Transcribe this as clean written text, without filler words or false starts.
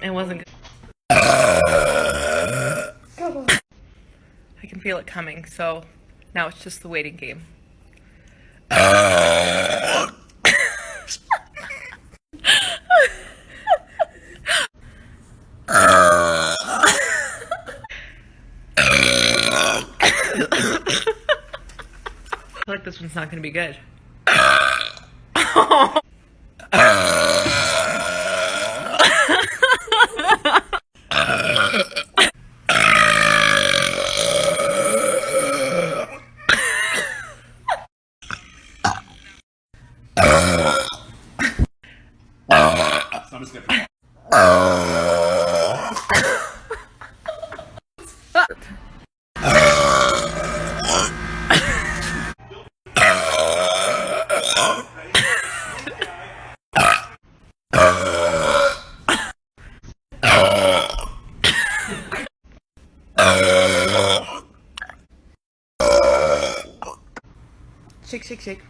It wasn't good. I can feel it coming, so now it's just the waiting game. I feel like this one's not going to be good. It's not as good. Shake, shake, shake.